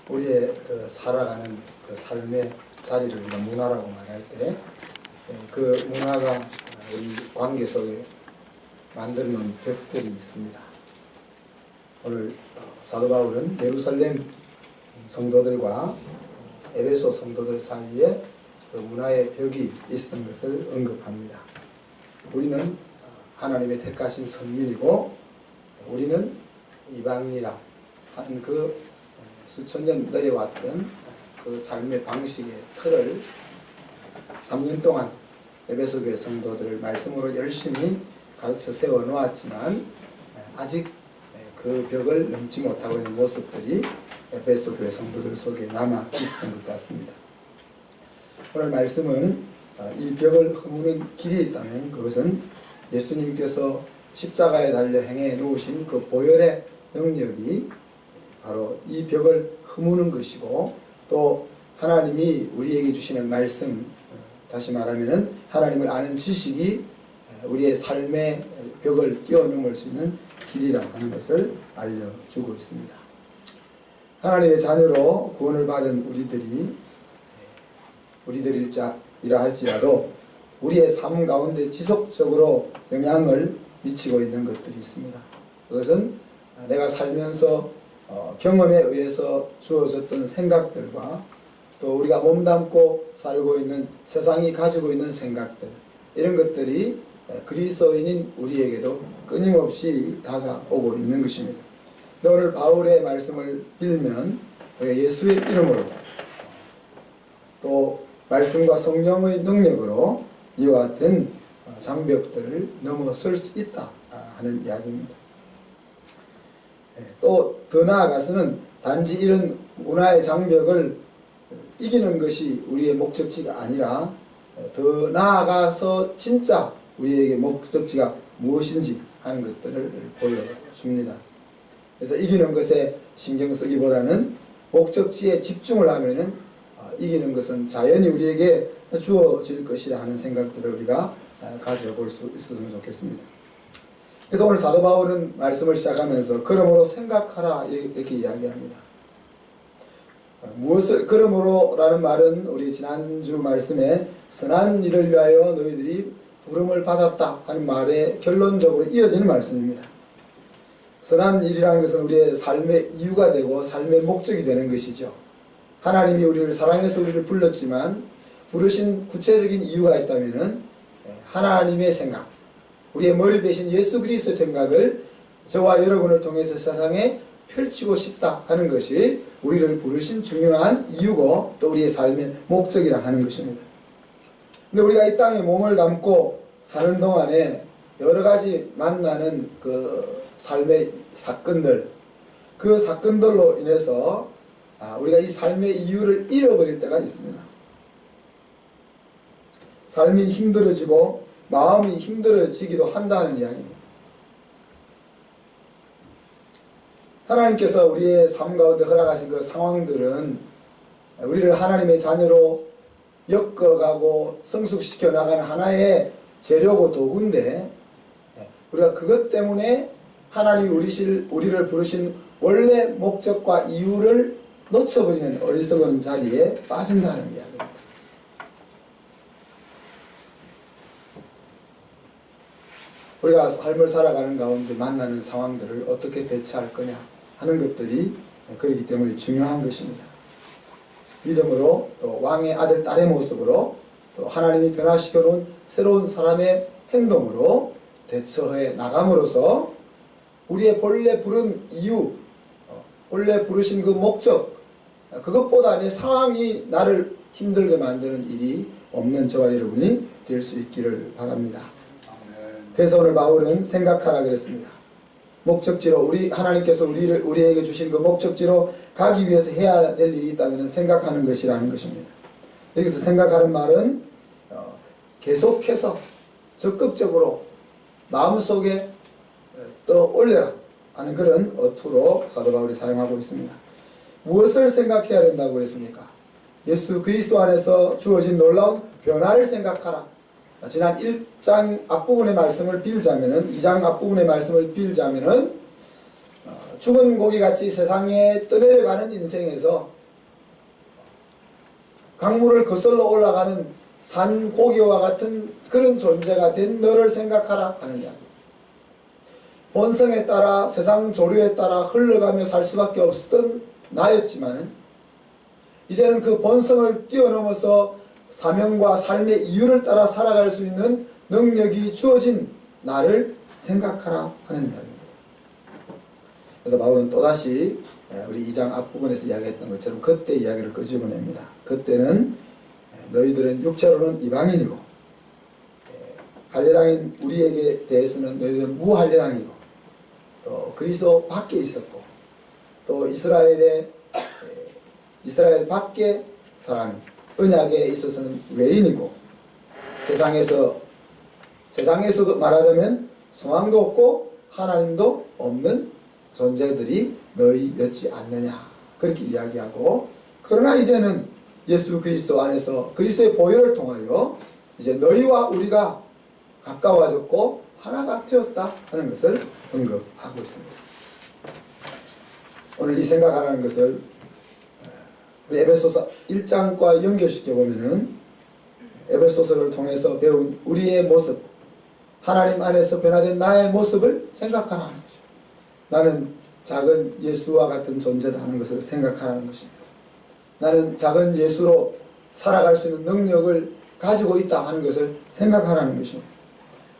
우리의 살아가는 삶의 자리를 우리가 문화라고 말할 때 그 문화가 우리 관계 속에 만들어 놓은 벽들이 있습니다. 오늘 사도 바울은 예루살렘 성도들과 에베소 성도들 사이에 그 문화의 벽이 있었던 것을 언급합니다. 우리는 하나님의 택하신 선민이고 우리는 이방인이라 하는 그 수천 년 내려왔던 그 삶의 방식의 틀을 3년 동안 에베소 교회 성도들을 말씀으로 열심히 가르쳐 세워 놓았지만 아직 그 벽을 넘지 못하고 있는 모습들이 에베소 교회 성도들 속에 남아 있었던 것 같습니다. 오늘 말씀은 이 벽을 허무는 길이 있다면 그것은 예수님께서 십자가에 달려 행해 놓으신 그 보혈의 능력이 바로 이 벽을 허무는 것이고, 또 하나님이 우리에게 주시는 말씀, 다시 말하면 하나님을 아는 지식이 우리의 삶의 벽을 뛰어넘을 수 있는 길이라 하는 것을 알려주고 있습니다. 하나님의 자녀로 구원을 받은 우리들이라 할지라도 우리의 삶 가운데 지속적으로 영향을 미치고 있는 것들이 있습니다. 그것은 내가 살면서 경험에 의해서 주어졌던 생각들과 또 우리가 몸담고 살고 있는 세상이 가지고 있는 생각들, 이런 것들이 그리스도인인 우리에게도 끊임없이 다가오고 있는 것입니다. 오늘 바울의 말씀을 빌면 예수의 이름으로 또 말씀과 성령의 능력으로 이와 같은 장벽들을 넘어설 수 있다 하는 이야기입니다. 또 더 나아가서는 단지 이런 문화의 장벽을 이기는 것이 우리의 목적지가 아니라 더 나아가서 진짜 우리에게 목적지가 무엇인지 하는 것들을 보여줍니다. 그래서 이기는 것에 신경 쓰기보다는 목적지에 집중을 하면은 이기는 것은 자연히 우리에게 주어질 것이라 하는 생각들을 우리가 가져볼 수 있었으면 좋겠습니다. 그래서 오늘 사도 바울은 말씀을 시작하면서 그러므로 생각하라 이렇게 이야기합니다. 무엇을 그러므로 라는 말은 우리 지난주 말씀에 선한 일을 위하여 너희들이 부름을 받았다 하는 말에 결론적으로 이어지는 말씀입니다. 선한 일이라는 것은 우리의 삶의 이유가 되고 삶의 목적이 되는 것이죠. 하나님이 우리를 사랑해서 우리를 불렀지만 부르신 구체적인 이유가 있다면 하나님의 생각, 우리의 머리 대신 예수 그리스도의 생각을 저와 여러분을 통해서 세상에 펼치고 싶다 하는 것이 우리를 부르신 중요한 이유고 또 우리의 삶의 목적이라 하는 것입니다. 근데 우리가 이 땅에 몸을 담고 사는 동안에 여러 가지 만나는 그 삶의 사건들, 그 사건들로 인해서 우리가 이 삶의 이유를 잃어버릴 때가 있습니다. 삶이 힘들어지고 마음이 힘들어지기도 한다는 이야기입니다. 하나님께서 우리의 삶 가운데 허락하신 그 상황들은 우리를 하나님의 자녀로 엮어가고 성숙시켜 나가는 하나의 재료고 도구인데, 우리가 그것 때문에 하나님이 우리를 부르신 원래 목적과 이유를 놓쳐버리는 어리석은 자리에 빠진다는 이야기입니다. 우리가 삶을 살아가는 가운데 만나는 상황들을 어떻게 대처할 거냐 하는 것들이 그렇기 때문에 중요한 것입니다. 믿음으로 또 왕의 아들, 딸의 모습으로 또 하나님이 변화시켜 놓은 새로운 사람의 행동으로 대처해 나감으로써 우리의 본래 부른 이유, 본래 부르신 그 목적, 그것보다 내 상황이 나를 힘들게 만드는 일이 없는 저와 여러분이 될 수 있기를 바랍니다. 그래서 오늘 바울은 생각하라 그랬습니다. 목적지로 하나님께서 우리에게 주신 그 목적지로 가기 위해서 해야 될 일이 있다면 생각하는 것이라는 것입니다. 여기서 생각하는 말은 계속해서 적극적으로 마음속에 떠올려라 하는 그런 어투로 사도 바울이 사용하고 있습니다. 무엇을 생각해야 된다고 했습니까? 예수 그리스도 안에서 주어진 놀라운 변화를 생각하라. 지난 1장 앞부분의 말씀을 빌자면은, 2장 앞부분의 말씀을 빌자면은, 죽은 고기같이 세상에 떠내려가는 인생에서 강물을 거슬러 올라가는 산 고기와 같은 그런 존재가 된 너를 생각하라 하는 이야기. 본성에 따라 세상 조류에 따라 흘러가며 살 수밖에 없었던 나였지만은 이제는 그 본성을 뛰어넘어서 사명과 삶의 이유를 따라 살아갈 수 있는 능력이 주어진 나를 생각하라 하는 이야기입니다. 그래서 바울은 또다시 우리 2장 앞부분에서 이야기했던 것처럼 그때 이야기를 끄집어냅니다. 그때는 너희들은 육체로는 이방인이고 할례당인 우리에게 대해서는 너희들은 무할례당이고 또 그리스도 밖에 있었고 또 이스라엘 밖에 사람 언약에 있어서는 외인이고 세상에서도 말하자면 소망도 없고 하나님도 없는 존재들이 너희였지 않느냐 그렇게 이야기하고 그러나 이제는 예수 그리스도 안에서 그리스도의 보혈을 통하여 이제 너희와 우리가 가까워졌고 하나가 되었다 하는 것을 언급하고 있습니다. 오늘 이 생각하라는 것을 우리 에베소서 1장과 연결시켜 보면은 에베소서를 통해서 배운 우리의 모습, 하나님 안에서 변화된 나의 모습을 생각하라는 거죠. 나는 작은 예수와 같은 존재다 하는 것을 생각하라는 것입니다. 나는 작은 예수로 살아갈 수 있는 능력을 가지고 있다 하는 것을 생각하라는 것입니다.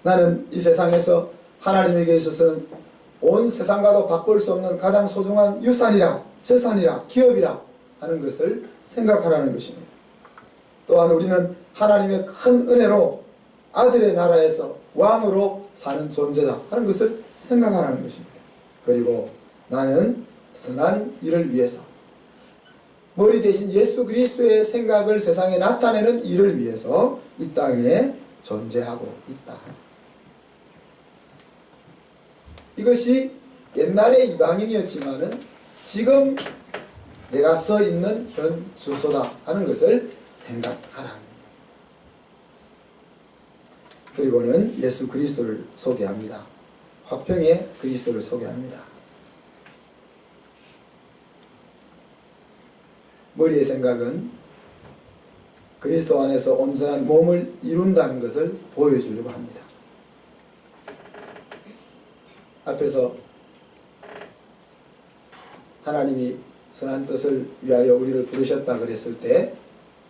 나는 이 세상에서 하나님에게 있어서는 온 세상과도 바꿀 수 없는 가장 소중한 유산이라, 재산이라, 기업이라 하는 것을 생각하라는 것입니다. 또한 우리는 하나님의 큰 은혜로 아들의 나라에서 왕으로 사는 존재다 하는 것을 생각하라는 것입니다. 그리고 나는 선한 일을 위해서 머리 대신 예수 그리스도의 생각을 세상에 나타내는 일을 위해서 이 땅에 존재하고 있다. 이것이 옛날에 이방인이었지만은 지금 내가 서 있는 현 주소다 하는 것을 생각하라. 그리고는 예수 그리스도를 소개합니다. 화평의 그리스도를 소개합니다. 머리의 생각은 그리스도 안에서 온전한 몸을 이룬다는 것을 보여주려고 합니다. 앞에서 하나님이 선한 뜻을 위하여 우리를 부르셨다 그랬을 때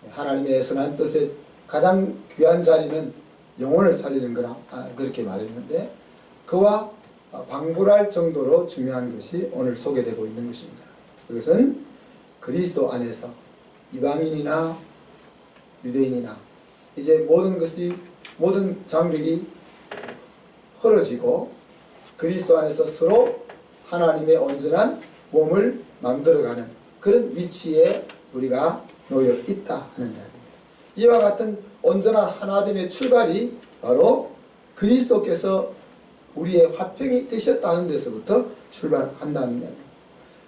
하나님의 선한 뜻의 가장 귀한 자리는 영혼을 살리는 거라 그렇게 말했는데 그와 방불할 정도로 중요한 것이 오늘 소개되고 있는 것입니다. 그것은 그리스도 안에서 이방인이나 유대인이나 이제 모든 장벽이 헐어지고 그리스도 안에서 서로 하나님의 온전한 몸을 만들어가는 그런 위치에 우리가 놓여 있다 하는 이야기입니다. 이와 같은 온전한 하나됨의 출발이 바로 그리스도께서 우리의 화평이 되셨다는 데서부터 출발한다는 이야기입니다.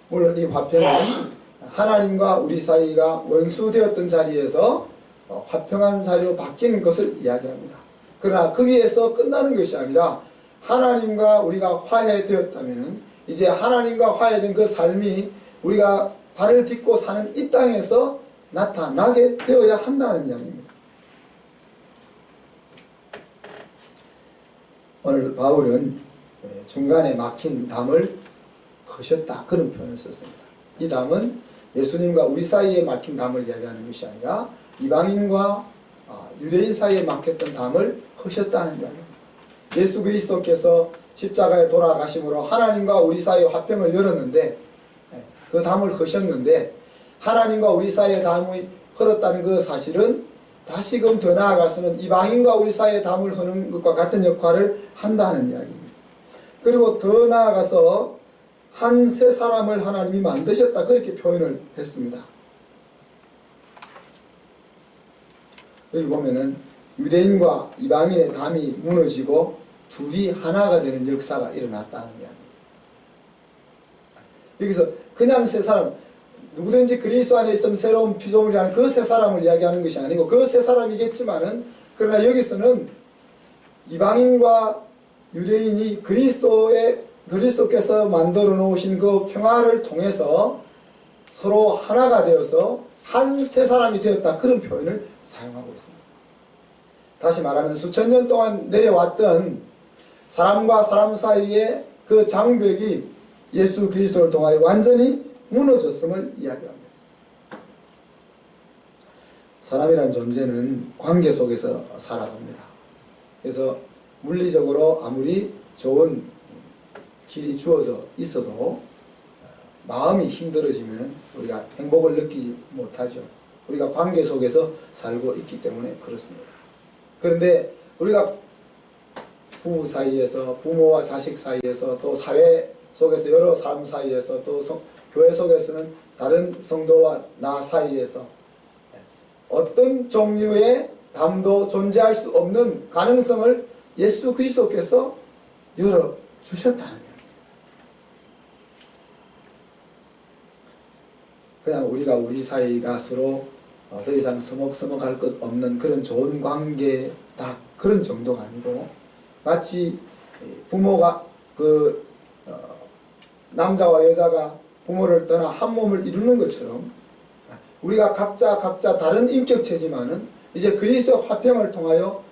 물론 이 화평은 하나님과 우리 사이가 원수되었던 자리에서 화평한 자리로 바뀌는 것을 이야기합니다. 그러나 거기에서 끝나는 것이 아니라 하나님과 우리가 화해되었다면 이제 하나님과 화해된 그 삶이 우리가 발을 딛고 사는 이 땅에서 나타나게 되어야 한다는 이야기입니다. 오늘 바울은 중간에 막힌 담을 허셨다 그런 표현을 썼습니다. 이 담은 예수님과 우리 사이에 막힌 담을 이야기하는 것이 아니라 이방인과 유대인 사이에 막혔던 담을 허셨다는 이야기입니다. 예수 그리스도께서 십자가에 돌아가심으로 하나님과 우리 사이에 화평을 열었는데 그 담을 허셨는데 하나님과 우리 사이에 담이 흘렀다는 그 사실은 다시금 더 나아가서는 이방인과 우리 사이에 담을 허는 것과 같은 역할을 한다는 이야기입니다. 그리고 더 나아가서 한 새 사람을 하나님이 만드셨다 그렇게 표현을 했습니다. 여기 보면은 유대인과 이방인의 담이 무너지고 둘이 하나가 되는 역사가 일어났다는 이야기입니다. 여기서 그냥 새 사람, 누구든지 그리스도 안에 있으면 새로운 피조물이라는 그 새 사람을 이야기하는 것이 아니고 그 새 사람이겠지만은 그러나 여기서는 이방인과 유대인이 그리스도께서 만들어 놓으신 그 평화를 통해서 서로 하나가 되어서 한 새 사람이 되었다, 그런 표현을 사용하고 있습니다. 다시 말하면 수천 년 동안 내려왔던 사람과 사람 사이의 그 장벽이 예수 그리스도를 통하여 완전히 무너졌음을 이야기합니다. 사람이란 존재는 관계 속에서 살아갑니다. 그래서 물리적으로 아무리 좋은 길이 주어져 있어도 마음이 힘들어지면 우리가 행복을 느끼지 못하죠. 우리가 관계 속에서 살고 있기 때문에 그렇습니다. 그런데 우리가 부부 사이에서, 부모와 자식 사이에서, 또 사회 속에서, 여러 사람 사이에서, 또 교회 속에서는 다른 성도와 나 사이에서 어떤 종류의 담도 존재할 수 없는 가능성을 예수 그리스도께서 열어주셨다는 거예요. 그냥 우리가 우리 사이가 서로 더 이상 서먹서먹할 것 없는 그런 좋은 관계다, 그런 정도가 아니고, 마치 부모가 남자와 여자가 부모를 떠나 한 몸을 이루는 것처럼 우리가 각자 다른 인격체지만은 이제 그리스도의 화평을 통하여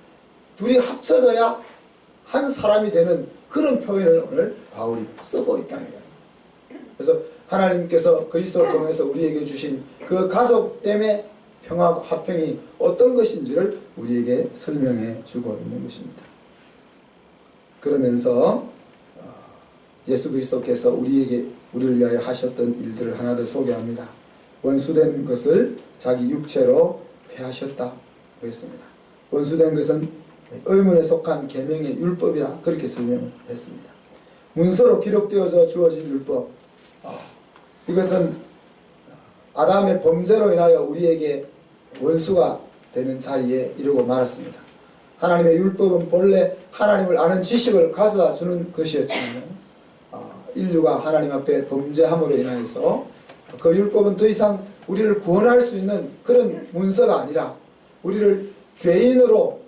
둘이 합쳐져야 한 사람이 되는 그런 표현을 오늘 바울이 쓰고 있다는 거예요. 그래서 하나님께서 그리스도를 통해서 우리에게 주신 그 가족됨의 평화와 화평이 어떤 것인지를 우리에게 설명해 주고 있는 것입니다. 그러면서 예수 그리스도께서 우리를 위하여 하셨던 일들을 하나 더 소개합니다. 원수된 것을 자기 육체로 패하셨다 그랬습니다. 원수된 것은 의문에 속한 계명의 율법이라 그렇게 설명을 했습니다. 문서로 기록되어져 주어진 율법, 이것은 아담의 범죄로 인하여 우리에게 원수가 되는 자리에 이르고 말았습니다. 하나님의 율법은 본래 하나님을 아는 지식을 가져다 주는 것이었지만 인류가 하나님 앞에 범죄함으로 인하여서 그 율법은 더 이상 우리를 구원할 수 있는 그런 문서가 아니라 우리를 죄인으로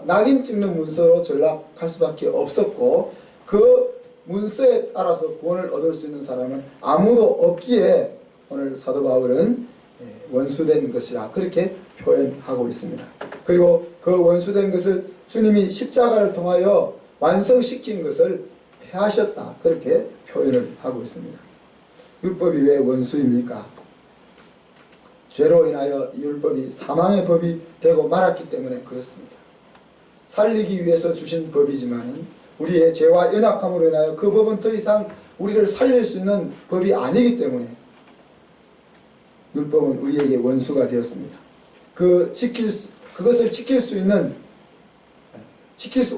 낙인 찍는 문서로 전락할 수밖에 없었고, 그 문서에 따라서 구원을 얻을 수 있는 사람은 아무도 없기에 오늘 사도 바울은 원수된 것이라 그렇게 표현하고 있습니다. 그리고 그 원수된 것을 주님이 십자가를 통하여 완성시킨 것을 패하셨다, 그렇게 표현을 하고 있습니다. 율법이 왜 원수입니까? 죄로 인하여 이 율법이 사망의 법이 되고 말았기 때문에 그렇습니다. 살리기 위해서 주신 법이지만 우리의 죄와 연약함으로 인하여 그 법은 더 이상 우리를 살릴 수 있는 법이 아니기 때문에 율법은 우리에게 원수가 되었습니다. 그것을 지킬 수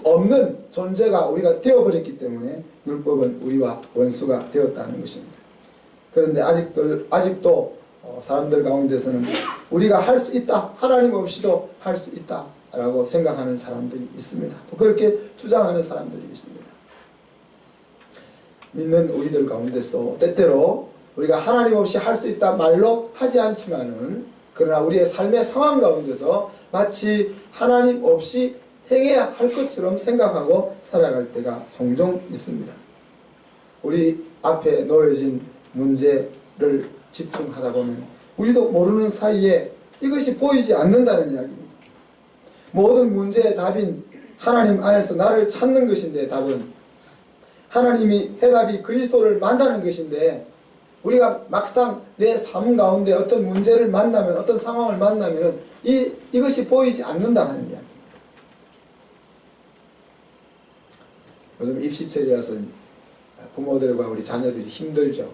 없는 존재가 우리가 되어버렸기 때문에 율법은 우리와 원수가 되었다는 것입니다. 그런데 아직도 사람들 가운데서는 우리가 할 수 있다, 하나님 없이도 할 수 있다 라고 생각하는 사람들이 있습니다. 또 그렇게 주장하는 사람들이 있습니다. 믿는 우리들 가운데서 때때로 우리가 하나님 없이 할 수 있다 말로 하지 않지만은, 그러나 우리의 삶의 상황 가운데서 마치 하나님 없이 행해야 할 것처럼 생각하고 살아갈 때가 종종 있습니다. 우리 앞에 놓여진 문제를 집중하다 보면 우리도 모르는 사이에 이것이 보이지 않는다는 이야기입니다. 모든 문제의 답인 하나님 안에서 나를 찾는 것인데, 답은 하나님이 해답이 그리스도를 만나는 것인데, 우리가 막상 내 삶 가운데 어떤 문제를 만나면, 어떤 상황을 만나면 이것이 보이지 않는다 하는 이야기입니다. 요즘 입시철이라서 부모들과 우리 자녀들이 힘들죠.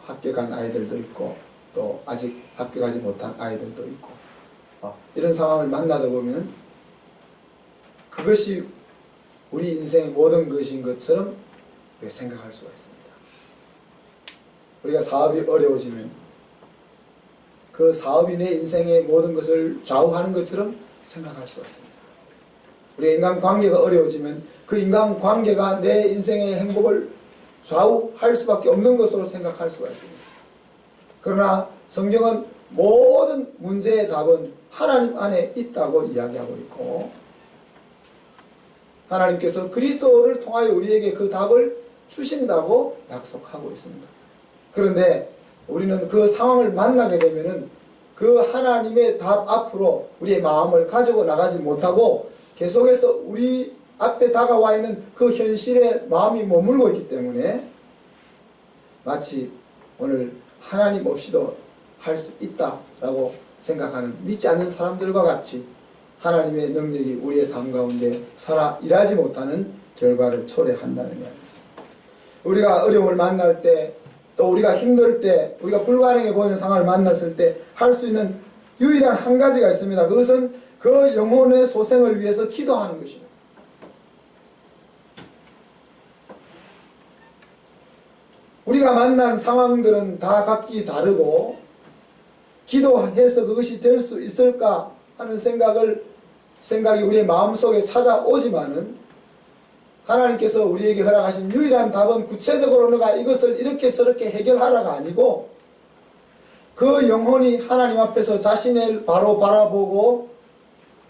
합격한 아이들도 있고 또 아직 합격하지 못한 아이들도 있고, 이런 상황을 만나다 보면 그것이 우리 인생의 모든 것인 것처럼 우리가 생각할 수가 있습니다. 우리가 사업이 어려워지면 그 사업이 내 인생의 모든 것을 좌우하는 것처럼 생각할 수가 있습니다. 우리 인간관계가 어려워지면 그 인간관계가 내 인생의 행복을 좌우할 수밖에 없는 것으로 생각할 수가 있습니다. 그러나 성경은 모든 문제의 답은 하나님 안에 있다고 이야기하고 있고, 하나님께서 그리스도를 통하여 우리에게 그 답을 주신다고 약속하고 있습니다. 그런데 우리는 그 상황을 만나게 되면은 그 하나님의 답 앞으로 우리의 마음을 가지고 나가지 못하고 계속해서 우리 앞에 다가와 있는 그 현실에 마음이 머물고 있기 때문에 마치 오늘 하나님 없이도 할 수 있다라고 생각하는 믿지 않는 사람들과 같이 하나님의 능력이 우리의 삶 가운데 살아 일하지 못하는 결과를 초래한다는 이야기입니다. 우리가 어려움을 만날 때, 또 우리가 힘들 때, 우리가 불가능해 보이는 상황을 만났을 때 할 수 있는 유일한 한 가지가 있습니다. 그것은 그 영혼의 소생을 위해서 기도하는 것입니다. 우리가 만난 상황들은 다 각기 다르고 기도해서 그것이 될 수 있을까 하는 생각이 우리의 마음속에 찾아오지만은 하나님께서 우리에게 허락하신 유일한 답은 구체적으로 너가 이것을 이렇게 저렇게 해결하라가 아니고 그 영혼이 하나님 앞에서 자신을 바로 바라보고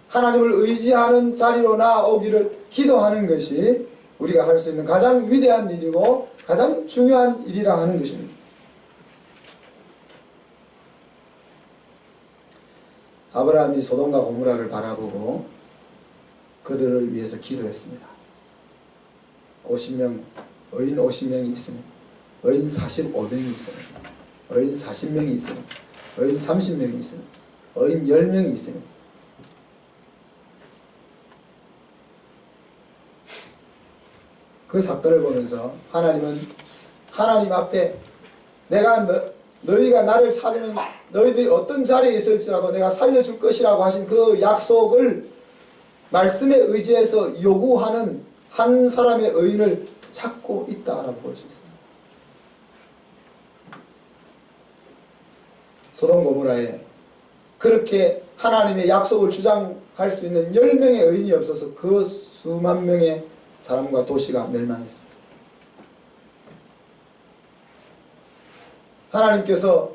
하나님을 의지하는 자리로 나아오기를 기도하는 것이 우리가 할 수 있는 가장 위대한 일이고 가장 중요한 일이라 하는 것입니다. 아브라함이 소돔과 고모라를 바라보고 그들을 위해서 기도했습니다. 50명, 의인 50명이 있으면, 의인 45명이 있으면, 의인 40명이 있으면, 의인 30명이 있으면, 의인 10명이 있으면 그 사건을 보면서 하나님은 하나님 앞에 내가 너희가 나를 찾으면 너희들이 어떤 자리에 있을지라도 내가 살려줄 것이라고 하신 그 약속을 말씀에 의지해서 요구하는 한 사람의 의인을 찾고 있다라고 볼 수 있습니다. 소돔 고모라에 그렇게 하나님의 약속을 주장할 수 있는 10명의 의인이 없어서 그 수만 명의 사람과 도시가 멸망했습니다. 하나님께서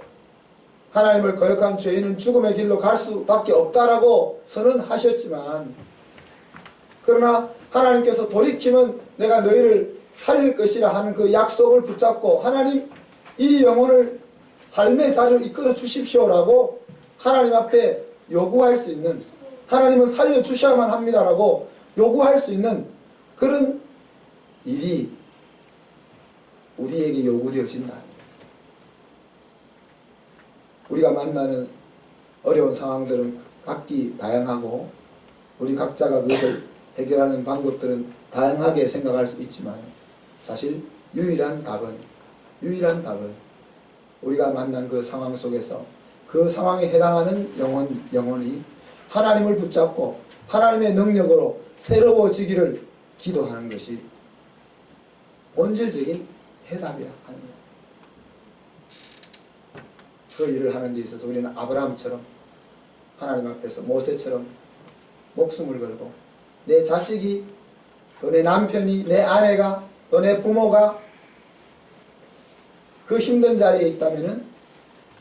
하나님을 거역한 죄인은 죽음의 길로 갈 수밖에 없다라고 선언하셨지만 그러나 하나님께서 돌이키면 내가 너희를 살릴 것이라 하는 그 약속을 붙잡고 하나님 이 영혼을 삶의 자리로 이끌어 주십시오라고 하나님 앞에 요구할 수 있는 하나님은 살려주셔야만 합니다라고 요구할 수 있는 그런 일이 우리에게 요구되어진다. 우리가 만나는 어려운 상황들은 각기 다양하고 우리 각자가 그것을 해결하는 방법들은 다양하게 생각할 수 있지만 사실 유일한 답은 우리가 만난 그 상황 속에서 그 상황에 해당하는 영혼이 하나님을 붙잡고 하나님의 능력으로 새로워지기를 기도하는 것이 본질적인 해답이라 하는 거예요. 그 일을 하는 데 있어서 우리는 아브라함처럼 하나님 앞에서 모세처럼 목숨을 걸고 내 자식이 또 내 남편이 내 아내가 또 내 부모가 그 힘든 자리에 있다면은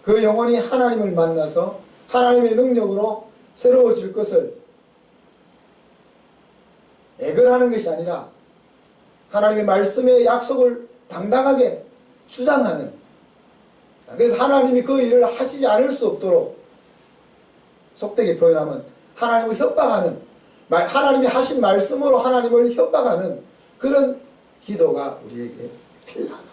그 영혼이 하나님을 만나서 하나님의 능력으로 새로워질 것을 애걸하는 것이 아니라 하나님의 말씀의 약속을 당당하게 주장하는, 그래서 하나님이 그 일을 하시지 않을 수 없도록 속되게 표현하면 하나님을 협박하는, 하나님이 하신 말씀으로 하나님을 협박하는 그런 기도가 우리에게 필요하다.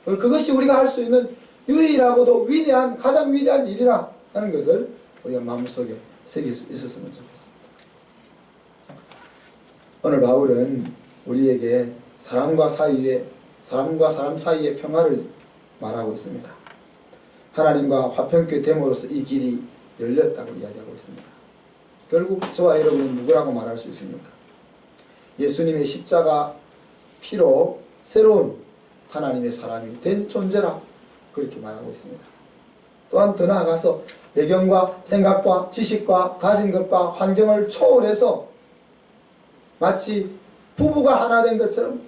그것이 우리가 할 수 있는 유일하고도 위대한, 가장 위대한 일이라 하는 것을 우리가 마음속에 새길 수 있었으면 좋겠습니다. 오늘 바울은 우리에게 사람과 사람 사이의 평화를 말하고 있습니다. 하나님과 화평케 됨으로써 이 길이 열렸다고 이야기하고 있습니다. 결국 저와 여러분은 누구라고 말할 수 있습니까? 예수님의 십자가 피로 새로운 하나님의 사람이 된 존재라 그렇게 말하고 있습니다. 또한 더 나아가서 배경과 생각과 지식과 가진 것과 환경을 초월해서 마치 부부가 하나 된 것처럼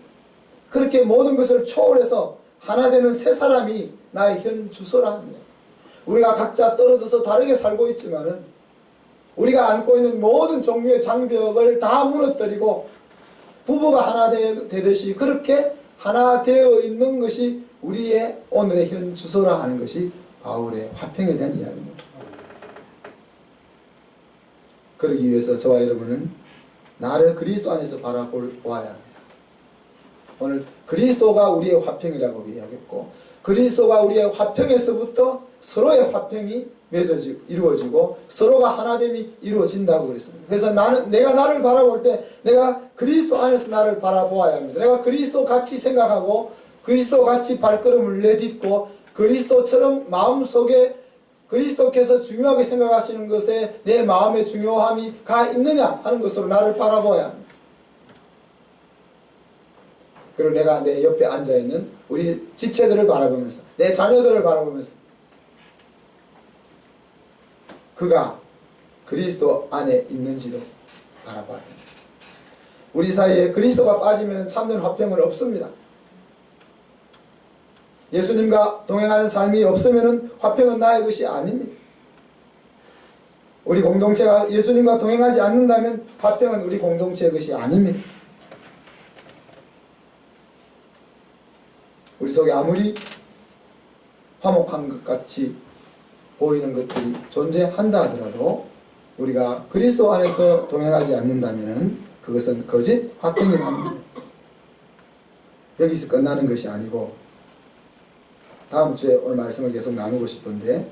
그렇게 모든 것을 초월해서 하나 되는 새 사람이 나의 현 주소라는 거예요. 우리가 각자 떨어져서 다르게 살고 있지만은 우리가 안고 있는 모든 종류의 장벽을 다 무너뜨리고 부부가 하나 되듯이 그렇게 하나 되어 있는 것이 우리의 오늘의 현 주소라 하는 것이 바울의 화평에 대한 이야기입니다. 그러기 위해서 저와 여러분은 나를 그리스도 안에서 바라보아야 합니다. 오늘 그리스도가 우리의 화평이라고 이야기했고, 그리스도가 우리의 화평에서부터 서로의 화평이 이루어지고 서로가 하나됨이 이루어진다고 그랬습니다. 그래서 내가 나를 바라볼 때 내가 그리스도 안에서 나를 바라보아야 합니다. 내가 그리스도 같이 생각하고 그리스도 같이 발걸음을 내딛고 그리스도처럼 마음속에 그리스도께서 중요하게 생각하시는 것에 내 마음의 중요함이 가 있느냐 하는 것으로 나를 바라보아야 합니다. 그리고 내가 내 옆에 앉아있는 우리 지체들을 바라보면서 내 자녀들을 바라보면서 그가 그리스도 안에 있는지도 바라봐야 합니다. 우리 사이에 그리스도가 빠지면 참된 화평은 없습니다. 예수님과 동행하는 삶이 없으면 화평은 나의 것이 아닙니다. 우리 공동체가 예수님과 동행하지 않는다면 화평은 우리 공동체의 것이 아닙니다. 우리 속에 아무리 화목한 것 같이 보이는 것들이 존재한다 하더라도 우리가 그리스도 안에서 동행하지 않는다면 그것은 거짓 화평이랍니다. 여기서 끝나는 것이 아니고 다음 주에 오늘 말씀을 계속 나누고 싶은데,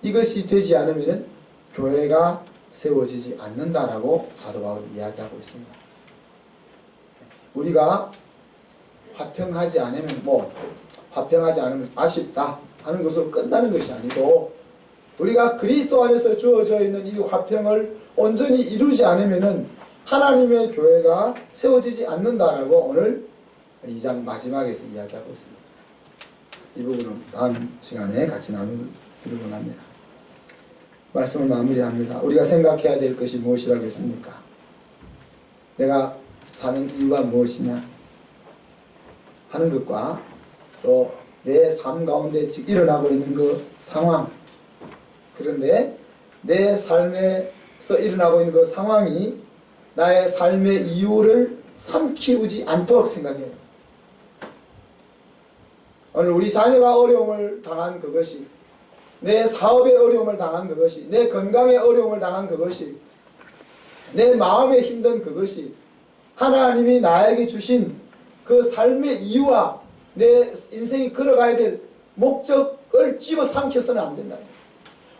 이것이 되지 않으면 교회가 세워지지 않는다라고 사도 바울이 이야기하고 있습니다. 우리가 화평하지 않으면 화평하지 않으면 아쉽다 하는 것으로 끝나는 것이 아니고, 우리가 그리스도 안에서 주어져 있는 이 화평을 온전히 이루지 않으면 하나님의 교회가 세워지지 않는다라고 오늘 2장 마지막에서 이야기하고 있습니다. 이 부분은 다음 시간에 같이 나누기로 합니다. 말씀을 마무리합니다. 우리가 생각해야 될 것이 무엇이라고 했습니까? 내가 사는 이유가 무엇이냐 하는 것과 또 내 삶 가운데 지금 일어나고 있는 그 상황, 그런데 내 삶에서 일어나고 있는 그 상황이 나의 삶의 이유를 삼키우지 않도록 생각해야 합니다. 오늘 우리 자녀가 어려움을 당한 그것이, 내 사업에 어려움을 당한 그것이, 내 건강에 어려움을 당한 그것이, 내 마음에 힘든 그것이 하나님이 나에게 주신 그 삶의 이유와 내 인생이 걸어가야 될 목적을 집어삼켜서는 안 된다.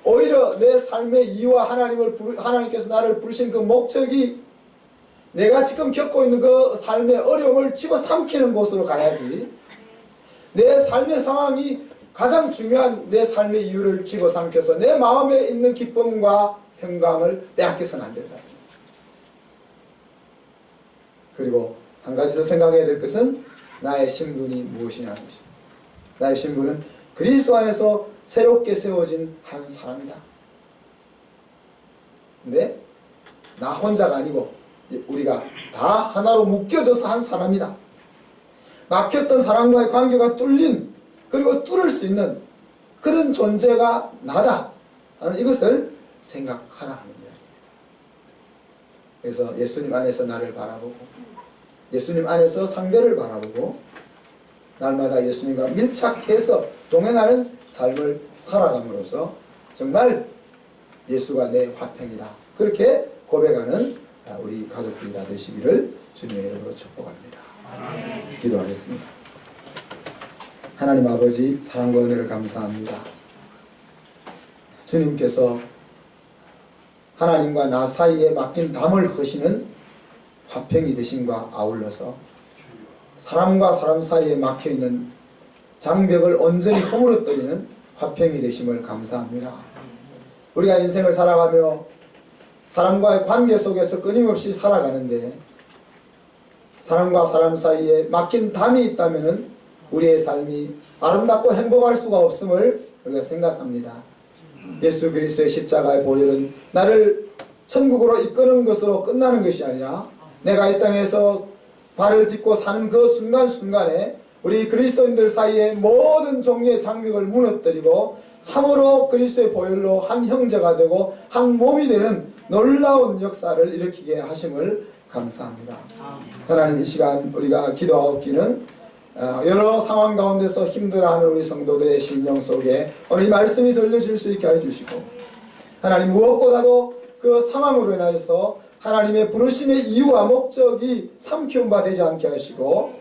오히려 내 삶의 이유와 하나님께서 나를 부르신 그 목적이 내가 지금 겪고 있는 그 삶의 어려움을 집어삼키는 곳으로 가야지, 내 삶의 상황이 가장 중요한 내 삶의 이유를 집어삼켜서 내 마음에 있는 기쁨과 평강을 빼앗겨서는 안 된다. 그리고 한 가지 더 생각해야 될 것은 나의 신분이 무엇이냐는 것입니다. 나의 신분은 그리스도 안에서 새롭게 세워진 한 사람이다. 근데 나 혼자가 아니고 우리가 다 하나로 묶여져서 한 사람이다. 막혔던 사람과의 관계가 뚫린, 그리고 뚫을 수 있는 그런 존재가 나다 하는 이것을 생각하라 하는 이야기입니다. 그래서 예수님 안에서 나를 바라보고 예수님 안에서 상대를 바라보고 날마다 예수님과 밀착해서 동행하는 삶을 살아감으로써 정말 예수가 내 화평이다, 그렇게 고백하는 우리 가족들이 다 되시기를 주님의 이름으로 축복합니다. 기도하겠습니다. 하나님 아버지, 사랑과 은혜를 감사합니다. 주님께서 하나님과 나 사이에 막힌 담을 허시는 화평이 되심과 아울러서 사람과 사람 사이에 막혀있는 장벽을 온전히 허물어뜨리는 화평이 되심을 감사합니다. 우리가 인생을 살아가며 사람과의 관계 속에서 끊임없이 살아가는데 사람과 사람 사이에 막힌 담이 있다면 우리의 삶이 아름답고 행복할 수가 없음을 우리가 생각합니다. 예수 그리스도의 십자가의 보혈은 나를 천국으로 이끄는 것으로 끝나는 것이 아니라 내가 이 땅에서 발을 딛고 사는 그 순간순간에 우리 그리스도인들 사이에 모든 종류의 장벽을 무너뜨리고 참으로 그리스도의 보혈로 한 형제가 되고 한 몸이 되는 놀라운 역사를 일으키게 하심을 감사합니다. 하나님, 이 시간 우리가 기도하옵기는 여러 상황 가운데서 힘들어하는 우리 성도들의 심령 속에 오늘 이 말씀이 들려질 수 있게 해주시고, 하나님 무엇보다도 그 상황으로 인하여서 하나님의 부르심의 이유와 목적이 삼키운 바 되지 않게 하시고,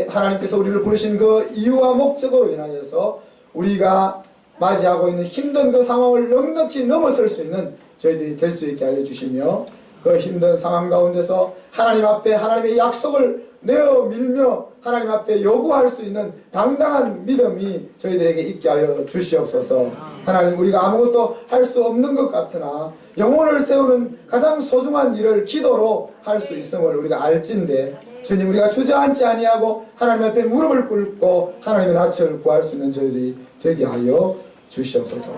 하나님께서 우리를 부르신 그 이유와 목적으로 인하여서 우리가 맞이하고 있는 힘든 그 상황을 넉넉히 넘어설 수 있는 저희들이 될 수 있게 하여 주시며, 그 힘든 상황 가운데서 하나님 앞에 하나님의 약속을 내어 밀며 하나님 앞에 요구할 수 있는 당당한 믿음이 저희들에게 있게 하여 주시옵소서. 하나님, 우리가 아무것도 할 수 없는 것 같으나 영혼을 세우는 가장 소중한 일을 기도로 할 수 있음을 우리가 알진대, 주님, 우리가 주저앉지 아니하고 하나님 앞에 무릎을 꿇고 하나님의 낯을 구할 수 있는 저희들이 되게 하여 주시옵소서.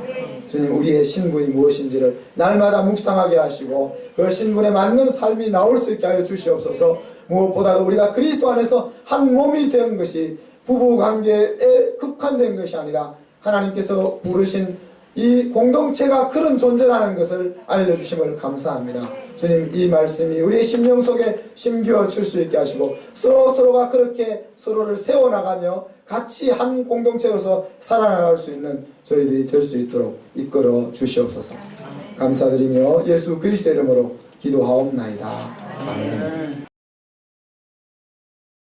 주님, 우리의 신분이 무엇인지를 날마다 묵상하게 하시고 그 신분에 맞는 삶이 나올 수 있게 하여 주시옵소서. 무엇보다도 우리가 그리스도 안에서 한 몸이 된 것이 부부관계에 국한된 것이 아니라 하나님께서 부르신 이 공동체가 그런 존재라는 것을 알려주심을 감사합니다. 주님, 이 말씀이 우리의 심령 속에 심겨질 수 있게 하시고 서로가 그렇게 서로를 세워나가며 같이 한 공동체로서 살아나갈 수 있는 저희들이 될 수 있도록 이끌어 주시옵소서. 감사드리며 예수 그리스도의 이름으로 기도하옵나이다. 아멘.